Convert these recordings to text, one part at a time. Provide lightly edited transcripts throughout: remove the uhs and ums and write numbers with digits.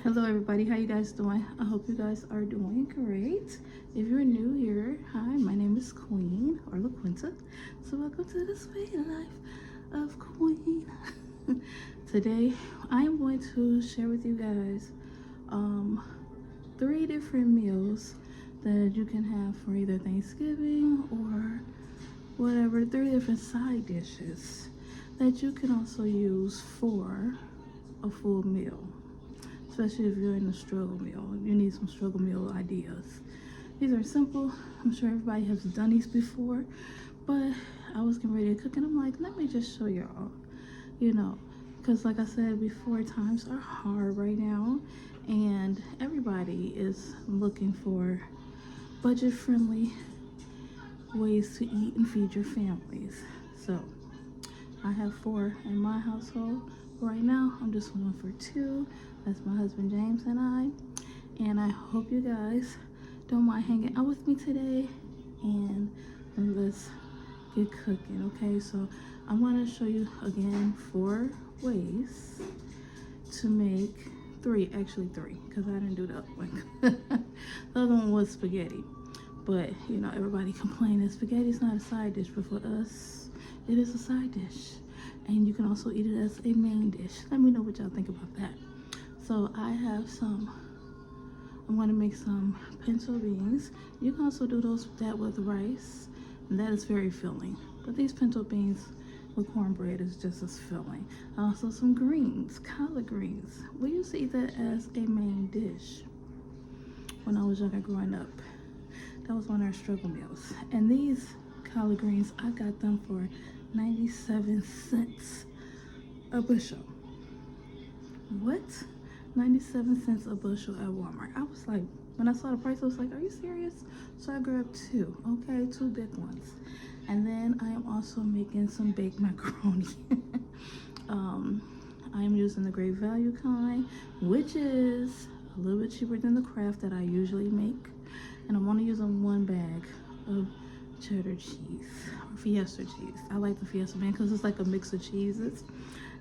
Hello everybody, how you guys doing? I hope you guys are doing great. If you're new here, hi, my name is Queen or LaQuinta. So welcome to the sweet life of Queen. Today I am going to share with you guys 3 different meals that you can have for either Thanksgiving or whatever, 3 different side dishes that you can also use for a full meal. Especially if you're in a struggle meal, you need some struggle meal ideas. These are simple. I'm sure everybody has done these before, but I was getting ready to cook and I'm like, let me just show y'all, because like I said before, times are hard right now and everybody is looking for budget-friendly ways to eat and feed your families. So I have 4 in my household. Right now, I'm just going for 2. That's my husband James and I hope you guys don't mind hanging out with me today, and let's get cooking. Okay, so I'm going to show you again 4 ways to make 3, actually 3, because I didn't do the other one. The other one was spaghetti, but everybody complaining spaghetti's not a side dish, but for us it is a side dish, and you can also eat it as a main dish. Let me know what y'all think about that. So I have I'm going to make some pinto beans. You can also do that with rice, and that is very filling. But these pinto beans with cornbread is just as filling. Also some greens, collard greens. We used to eat that as a main dish when I was younger growing up. That was one of our struggle meals. And these collard greens, I got them for 97 cents a bushel. What? 97 cents a bushel at Walmart. I was like, when I saw the price, I was like, are you serious? So I grabbed 2, okay, 2 big ones. And then I am also making some baked macaroni. I am using the Great Value kind, which is a little bit cheaper than the Kraft that I usually make. And I'm only using 1 bag of cheddar cheese or Fiesta cheese. I like the Fiesta brand because it's like a mix of cheeses.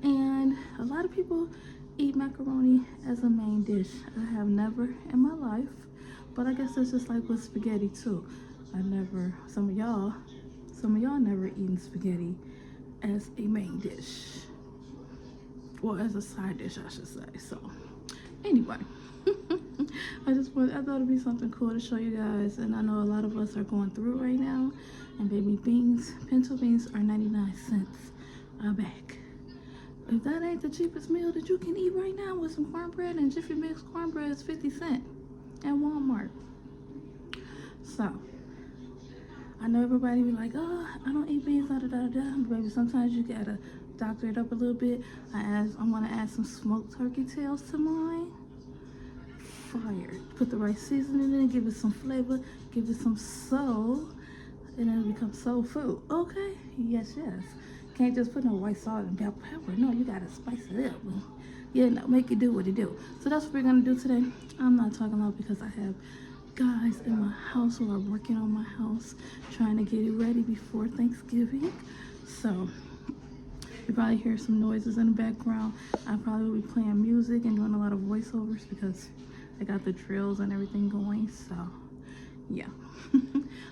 And a lot of people eat macaroni as a main dish. I have never in my life, but I guess that's just like with spaghetti too. Some of y'all never eaten spaghetti as a main dish, or as a side dish, I should say. So anyway, I thought it'd be something cool to show you guys, and I know a lot of us are going through right now, and baby pinto beans are 99 cents a bag. If that ain't the cheapest meal that you can eat right now with some cornbread, and Jiffy Mix cornbread is 50 cents at Walmart. So, I know everybody be like, oh, I don't eat beans, But baby, sometimes you gotta doctor it up a little bit. I'm gonna add some smoked turkey tails to mine. Fire. Put the right seasoning in, give it some flavor, give it some soul, and then it becomes soul food. Okay? Yes. Can't just put no white salt and pepper. No, you gotta spice it up. Make it do what it do. So that's what we're gonna do today. I'm not talking loud because I have guys in my house who are working on my house, trying to get it ready before Thanksgiving. So you probably hear some noises in the background. I probably will be playing music and doing a lot of voiceovers because I got the drills and everything going. So yeah.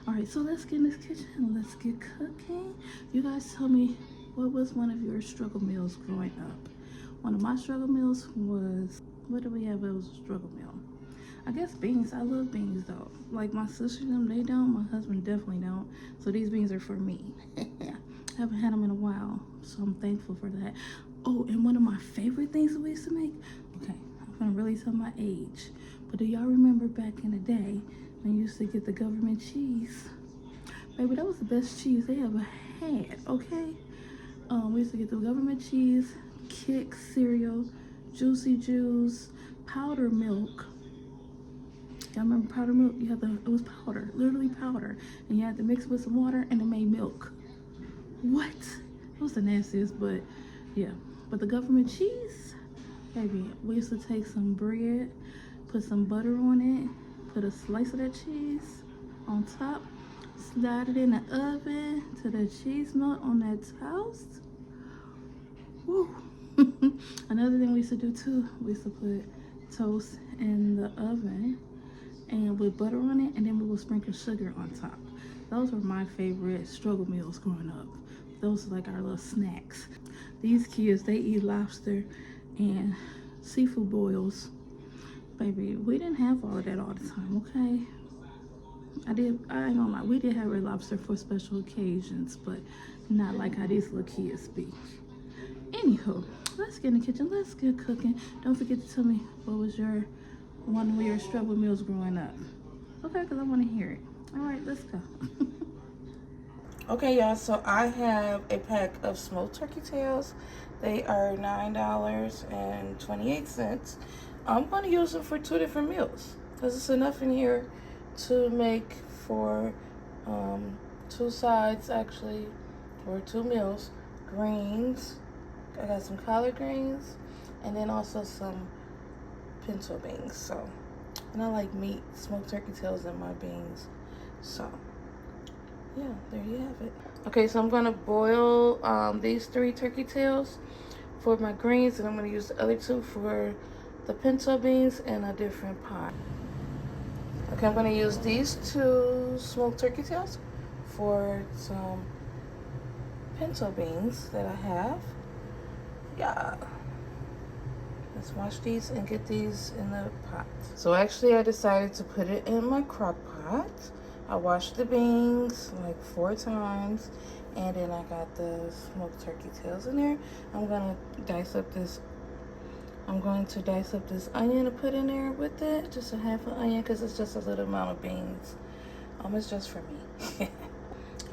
All right, so let's get in this kitchen and let's get cooking. You guys tell me, what was one of your struggle meals growing up? One of my struggle meals was, what do we have? It was a struggle meal. I guess beans. I love beans though. Like my sister and them, they don't. My husband definitely don't. So these beans are for me. I haven't had them in a while, so I'm thankful for that. Oh, and one of my favorite things that we used to make. Okay, I'm gonna really tell my age, but do y'all remember back in the day when you used to get the government cheese? Baby, that was the best cheese they ever had. Okay, we used to get the government cheese, Kick cereal, Juicy Juice, powder milk. Y'all remember powder milk? It was powder, literally powder, and you had to mix it with some water and it made milk. What? It was the nastiest, but yeah. But the government cheese, baby, we used to take some bread, put some butter on it, put a slice of that cheese on top, slide it in the oven till the cheese melt on that toast. Woo. Another thing we used to do too, we used to put toast in the oven and with butter on it, and then we will sprinkle sugar on top. Those were my favorite struggle meals growing up. Those are like our little snacks. These kids, they eat lobster and seafood boils. Baby, we didn't have all of that all the time, okay? I ain't gonna lie, we did have red lobster for special occasions, but not like how these little kids be. Anywho, let's get in the kitchen, let's get cooking. Don't forget to tell me what was one of your struggle meals growing up. Okay, because I want to hear it. All right, let's go. Okay, y'all, so I have a pack of smoked turkey tails. They are $9.28. I'm going to use them for 2 different meals because it's enough in here to make for 2 sides, actually, or 2 meals. Greens, I got some collard greens, and then also some pinto beans. So, and I like meat, smoked turkey tails in my beans. So, yeah, there you have it. Okay, so I'm gonna boil these 3 turkey tails for my greens, and I'm gonna use the other 2 for the pinto beans in a different pot. Okay, I'm gonna use these 2 smoked turkey tails for some pinto beans that I have. Yeah. Let's wash these and get these in the pot. So actually I decided to put it in my crock pot. I washed the beans like 4 times, and then I got the smoked turkey tails in there. I'm going to dice up this onion to put in there with it, just a half an onion, because it's just a little amount of beans. It's just for me.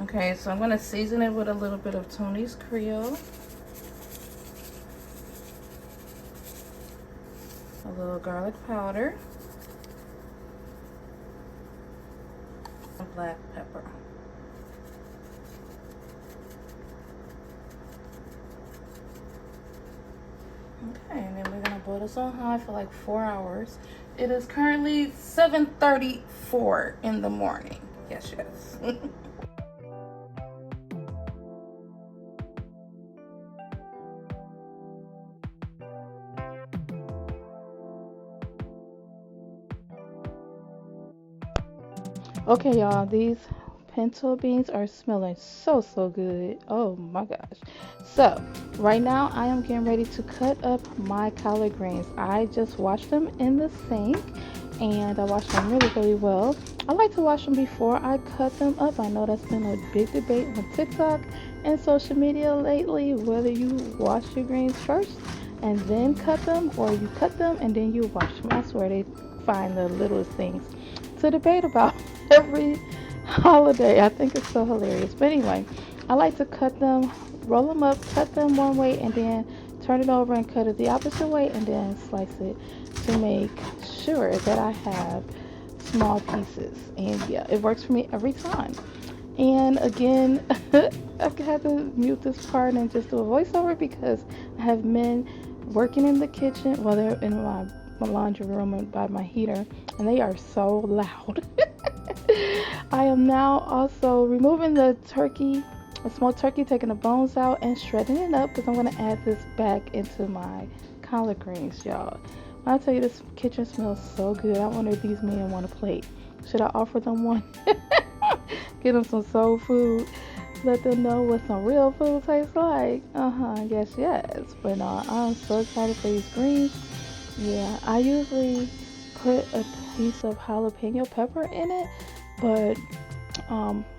Okay, so I'm going to season it with a little bit of Tony's Creole, a little garlic powder, and black pepper. Okay, and then we're gonna boil this on high for like 4 hours. It is currently 7:34 in the morning. Yes. Okay, y'all, these pinto beans are smelling so good. Oh my gosh. So right now I am getting ready to cut up my collard greens. I just washed them in the sink, and I washed them really well. I like to wash them before I cut them up. I know that's been a big debate on TikTok and social media lately, whether you wash your greens first and then cut them, or you cut them and then you wash them. I swear they find the littlest things to debate about every holiday. I think it's so hilarious. But anyway, I like to cut them, roll them up, cut them one way, and then turn it over and cut it the opposite way, and then slice it to make sure that I have small pieces. And yeah, it works for me every time. And again, I had to mute this part and just do a voiceover because I have men working in the kitchen. Well, they're in my laundry room and by my heater, and they are so loud. I am now also removing the smoked turkey, taking the bones out and shredding it up, because I'm going to add this back into my collard greens, y'all. When I tell you this kitchen smells so good, I wonder if these men want a plate. Should I offer them one? Get them some soul food. Let them know what some real food tastes like. Yes. But I'm so excited for these greens. Yeah, I usually put a piece of jalapeno pepper in it, but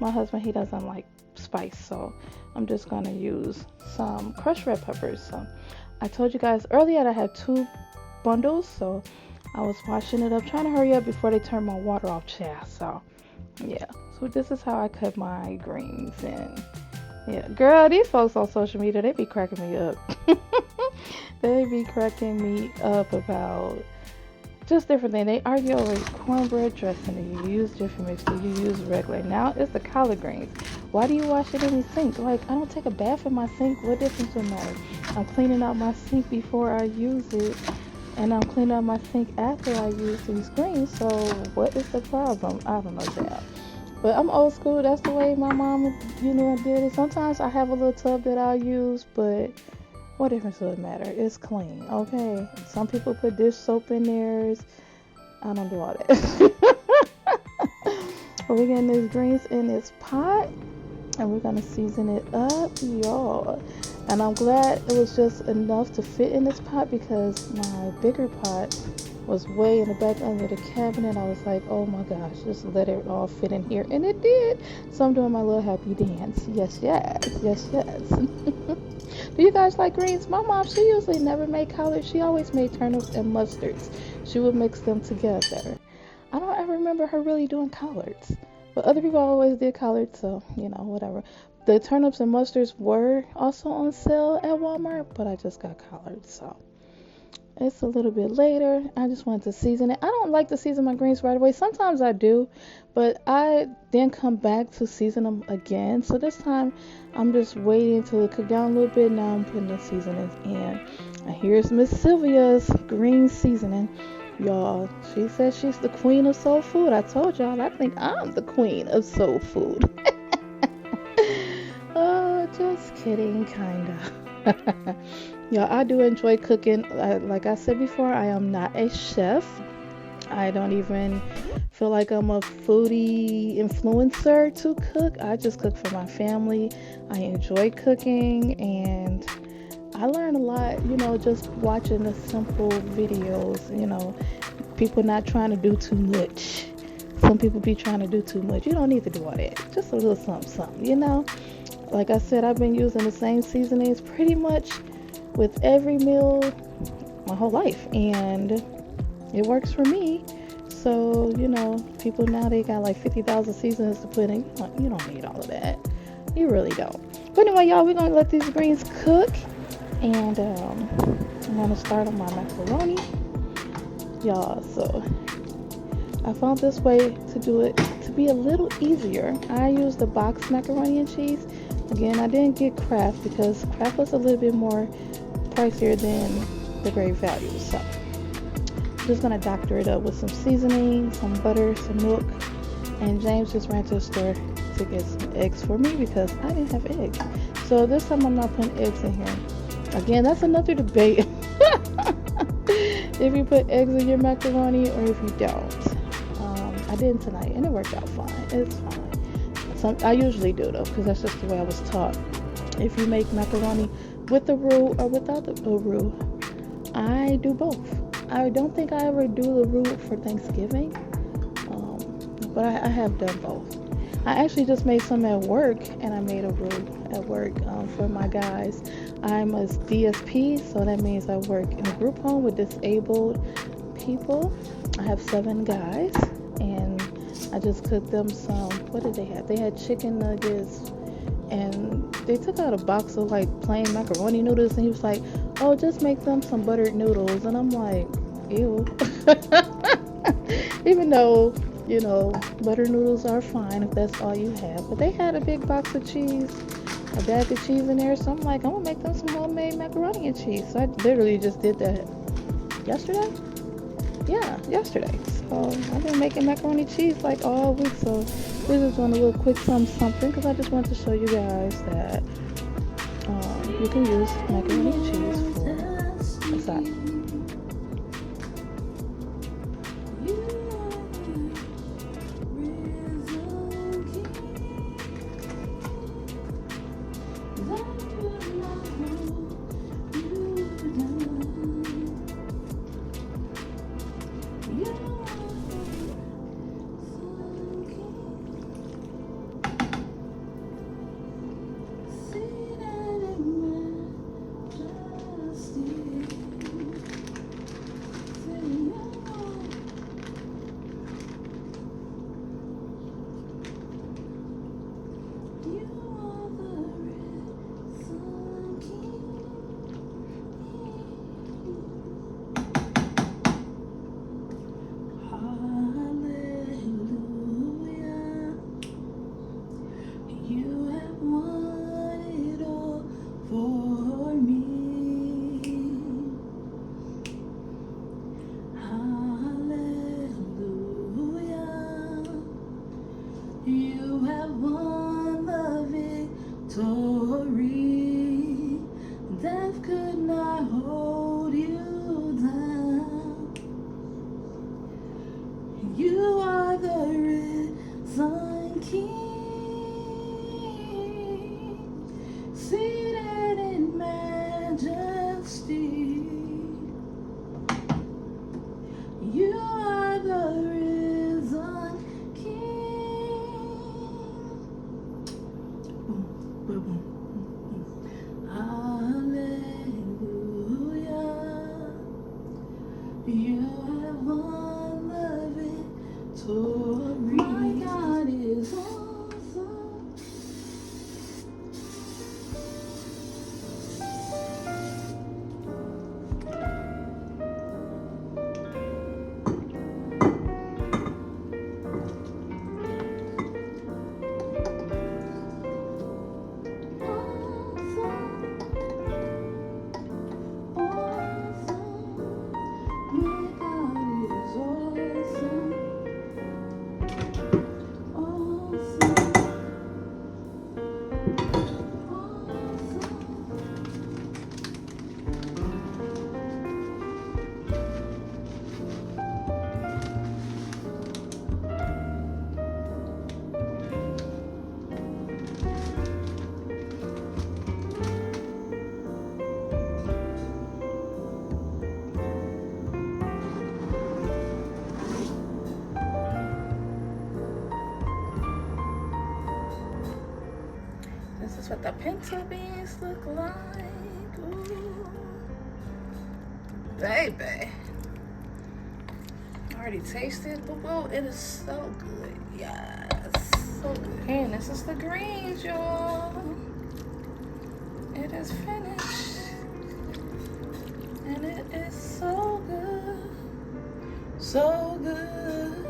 my husband, he doesn't like spice, so I'm just gonna use some crushed red peppers. So I told you guys earlier that I had 2 bundles, so I was washing it up, trying to hurry up before they turn my water off, child. So yeah, so this is how I cut my greens. And yeah, girl, these folks on social media, they be cracking me up. They be cracking me up about just different things. They argue over cornbread dressing. Do you use different mix? Do you use regular? Now it's the collard greens. Why do you wash it in the sink? Like, I don't take a bath in my sink. What difference does it matter? I'm cleaning out my sink before I use it, and I'm cleaning out my sink after I use these greens. So what is the problem? I don't know that. But I'm old school. That's the way my mom, did it. Sometimes I have a little tub that I'll use, but What difference does it matter? It's clean, okay? Some people put dish soap in theirs. I don't do all that. But we're getting these greens in this pot, and we're gonna season it up, y'all. And I'm glad it was just enough to fit in this pot, because my bigger pot was way in the back under the cabinet. I was like, oh my gosh, just let it all fit in here, and it did. So I'm doing my little happy dance. Yes, yes, yes, yes. Do you guys like greens? My mom, she usually never made collards. She always made turnips and mustards. She would mix them together. I don't ever remember her really doing collards, but other people always did collards, so whatever. The turnips and mustards were also on sale at Walmart, but I just got collards, so it's a little bit later. I just wanted to season it. I don't like to season my greens right away. Sometimes I do, but I then come back to season them again. So this time I'm just waiting till it cook down a little bit. Now I'm putting the seasonings in. And here's Miss Sylvia's green seasoning. Y'all, she says she's the queen of soul food. I told y'all, I think I'm the queen of soul food. Oh, just kidding, kinda. Y'all, I do enjoy cooking. Like I said before, I am not a chef. I don't even feel like I'm a foodie influencer to cook. I just cook for my family. I enjoy cooking, and I learn a lot, just watching the simple videos, people not trying to do too much. Some people be trying to do too much. You don't need to do all that. Just a little something, Like I said, I've been using the same seasonings pretty much with every meal my whole life, and it works for me. So, people now, they got like 50,000 seasonings to put in. You don't need all of that. You really don't. But anyway, y'all, we're going to let these greens cook. And I'm going to start on my macaroni, y'all. So I found this way to do it to be a little easier. I used the boxed macaroni and cheese. Again, I didn't get Kraft because Kraft was a little bit more pricier than the Great Value. So I'm just going to doctor it up with some seasoning, some butter, some milk. And James just ran to the store to get some eggs for me because I didn't have eggs. So this time I'm not putting eggs in here. Again, that's another debate. If you put eggs in your macaroni or if you don't. I didn't tonight, and it worked out fine. It's fine. I usually do, though, because that's just the way I was taught. If you make macaroni with the roux or without the roux, I do both. I don't think I ever do the roux for Thanksgiving, but I have done both. I actually just made some at work, and I made a roux at work for my guys. I'm a DSP, so that means I work in a group home with disabled people. I have 7 guys, and I just cooked them some, what did they have? They had chicken nuggets, and they took out a box of like plain macaroni noodles, and he was like, oh, just make them some buttered noodles. And I'm like, ew. Even though, butter noodles are fine if that's all you have. But they had a big box of cheese, a bag of cheese in there. So I'm like, I'm going to make them some homemade macaroni and cheese. So I literally just did that yesterday. Yeah, yesterday. So I've been making macaroni and cheese like all week. So we're just doing a little quick something because I just wanted to show you guys that you can use macaroni and cheese for a side. You are the risen King. Boom, boom, boom, boom. Hallelujah. You have won the victory. My God is awesome. This is what the pinto beans look like. Ooh. Baby. I already tasted, boo-boo. It is so good. Yes. So good. And this is the greens, y'all. It is finished. And it is so good. So good.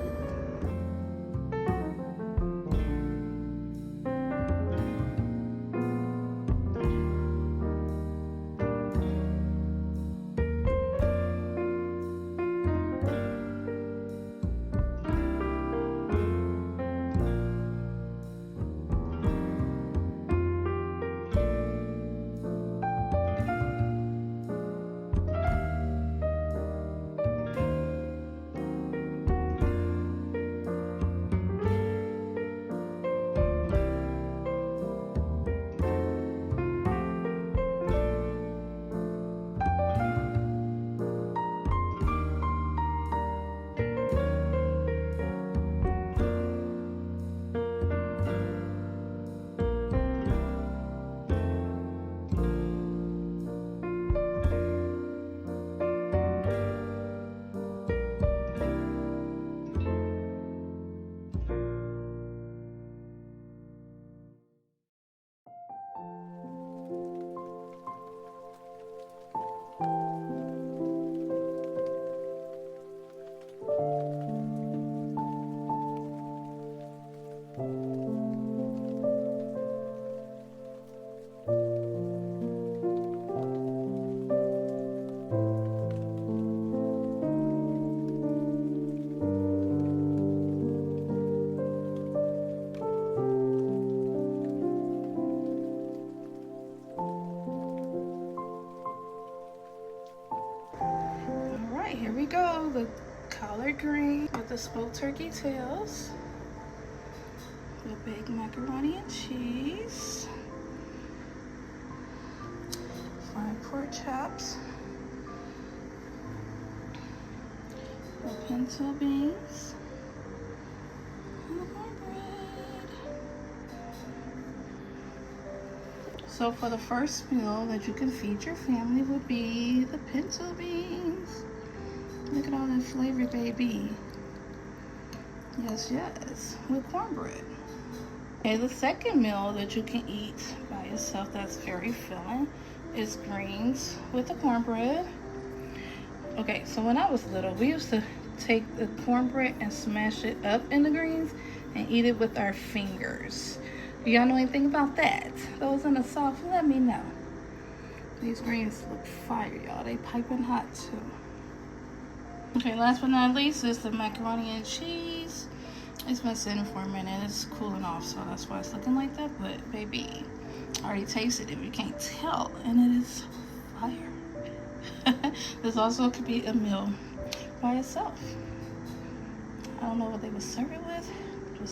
Here we go, the collard green with the smoked turkey tails, the baked macaroni and cheese, fried pork chops, the pinto beans, and the cornbread. So for the first meal that you can feed your family would be the pinto beans. Look at all that flavor, baby. Yes, yes, with cornbread. Okay, the second meal that you can eat by yourself that's very filling is greens with the cornbread. Okay, so when I was little, we used to take the cornbread and smash it up in the greens and eat it with our fingers. Do y'all know anything about that? Those in the South, let me know. These greens look fire, y'all. They piping hot too. Okay, last but not least is the macaroni and cheese. It's been sitting for a minute. It's cooling off, so that's why it's looking like that. But baby, I already tasted it if you can't tell, and it is fire. This also could be a meal by itself. I don't know what they would serve it with.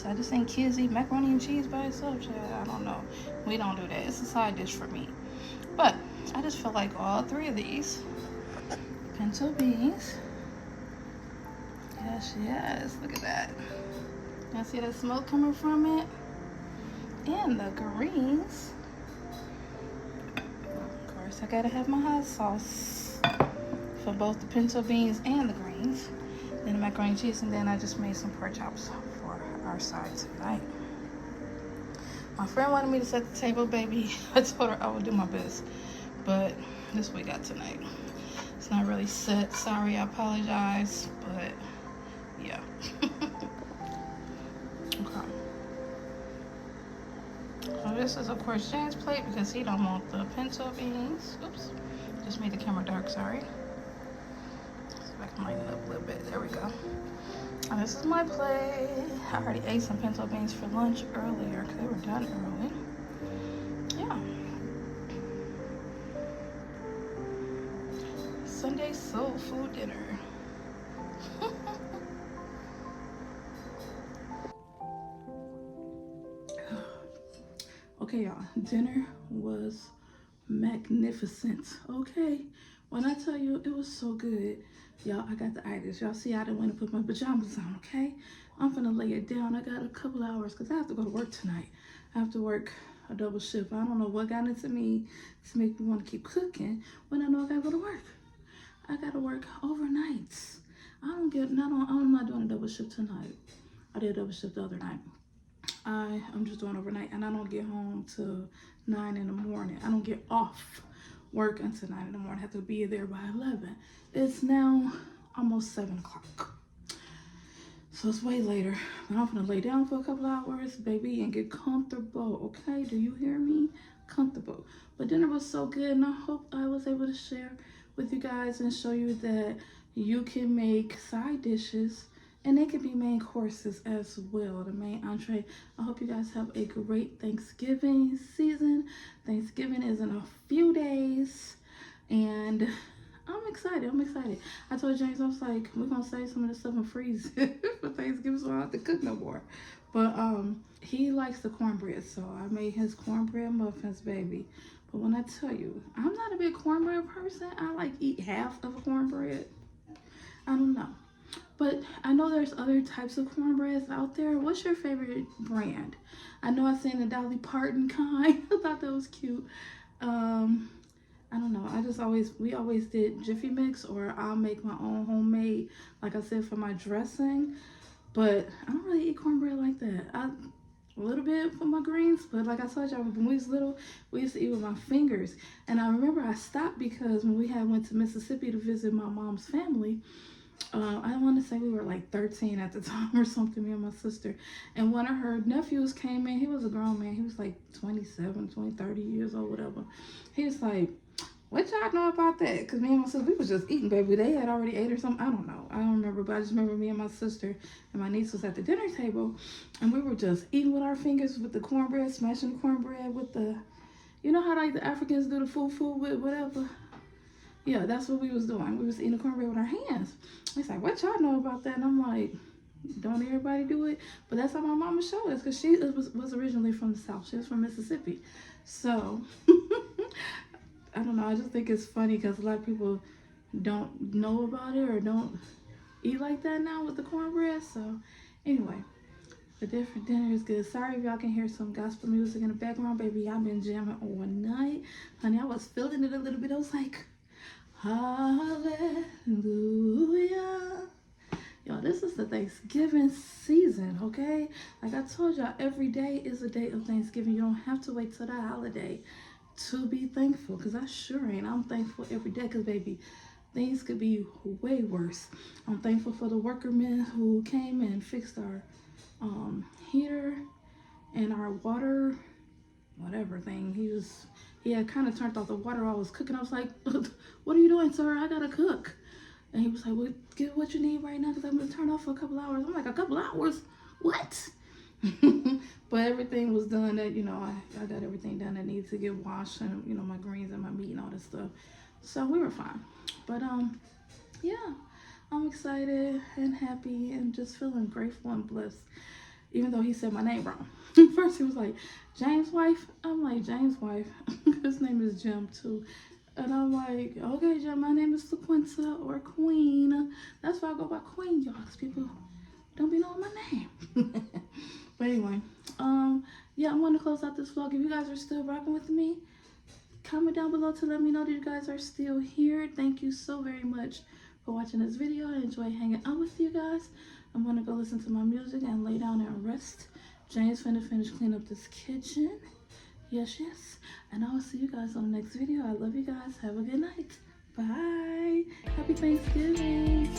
I just think kids eat macaroni and cheese by itself. I don't know. We don't do that. It's a side dish for me. But I just feel like all three of these pinto beans, Yes, yes. Look at that. Y'all see the smoke coming from it? And the greens. Of course, I gotta have my hot sauce for both the pinto beans and the greens. Then the macaroni and cheese, and then I just made some pork chops for our side tonight. My friend wanted me to set the table, baby. I told her I would do my best, but this is what we got tonight. It's not really set. Sorry, I apologize, but yeah. Okay. So this is, of course, James' plate because he don't want the pinto beans. Oops, just made the camera dark. Sorry. See if I can lighten it up a little bit. There we go. And this is my plate. I already ate some pinto beans for lunch earlier because they were done early. Yeah. Sunday soul food dinner. Okay, y'all. Dinner was magnificent. Okay. When I tell you it was so good, y'all, I got the itis. Y'all see I didn't want to put my pajamas on, okay? I'm gonna lay it down. I got a couple hours because I have to go to work tonight. I have to work a double shift. I don't know what got into me to make me want to keep cooking when I know I gotta go to work. I gotta work overnights. I'm not doing a double shift tonight. I did a double shift the other night. I'm just doing overnight, and I don't get home till 9 in the morning. I don't get off work until 9 in the morning. I have to be there by 11. It's now almost 7 o'clock. So it's way later. But I'm gonna lay down for a couple hours, baby, and get comfortable, okay? Do you hear me? Comfortable. But dinner was so good, and I hope I was able to share with you guys and show you that you can make side dishes and they can be main courses as well, the main entree. I hope you guys have a great Thanksgiving season. Thanksgiving is in a few days, and I'm excited. I told James, I was like, we're gonna save some of this stuff and freeze for Thanksgiving so I don't have to cook no more. But he likes the cornbread, so I made his cornbread muffins, baby. But when I tell you, I'm not a big cornbread person. I like eat half of a cornbread. I don't know. But I know there's other types of cornbreads out there. What's your favorite brand? I know I seen the Dolly Parton kind. I thought that was cute. I don't know. We always did Jiffy Mix, or I'll make my own homemade, like I said, for my dressing. But I don't really eat cornbread like that. A little bit for my greens, but like I told y'all, when we was little, we used to eat with my fingers. And I remember I stopped because when we went to Mississippi to visit my mom's family, I want to say we were like 13 at the time or something, me and my sister. And one of her nephews came in. He was a grown man. He was like 30 years old, whatever. He was like, what y'all know about that? Because me and my sister, we was just eating, baby. They had already ate or something. I don't know. I don't remember. But I just remember me and my sister and my niece was at the dinner table. And we were just eating with our fingers with the cornbread, smashing the cornbread with the, you know how like the Africans do the fufu with whatever? Yeah, that's what we was doing. We was eating the cornbread with our hands. He's like, what y'all know about that? And I'm like, don't everybody do it? But that's how my mama showed us, because she was originally from the South. She was from Mississippi. So, I don't know. I just think it's funny because a lot of people don't know about it or don't eat like that now with the cornbread. So, anyway, the different dinner is good. Sorry if y'all can hear some gospel music in the background, baby. I've been jamming all night. Honey, I was feeling it a little bit. I was like, hallelujah. Y'all, this is the Thanksgiving season, okay? Like I told y'all, every day is a day of Thanksgiving. You don't have to wait till the holiday to be thankful, because I sure ain't. I'm thankful every day because, baby, things could be way worse. I'm thankful for the workmen who came and fixed our heater and our water, whatever thing. He had kind of turned off the water while I was cooking. I was like, what are you doing, sir? I gotta cook. And he was like, well, get what you need right now because I'm gonna turn off for a couple hours. I'm like, a couple hours? What? But everything was done that, I got everything done that needs to get washed, and, my greens and my meat and all this stuff. So we were fine. But, yeah, I'm excited and happy and just feeling grateful and blessed, even though he said my name wrong. First he was like, James' wife? I'm like, James' wife. His name is Jim too. And I'm like, okay, Jen, my name is LaQuinta or Queen. That's why I go by Queen, y'all, because people don't be knowing my name. But anyway, yeah, I'm going to close out this vlog. If you guys are still rocking with me, comment down below to let me know that you guys are still here. Thank you so very much for watching this video. I enjoy hanging out with you guys. I'm going to go listen to my music and lay down and rest. Jane's finna finish clean up this kitchen. Yes, yes. And I will see you guys on the next video. I love you guys. Have a good night. Bye. Happy Thanksgiving.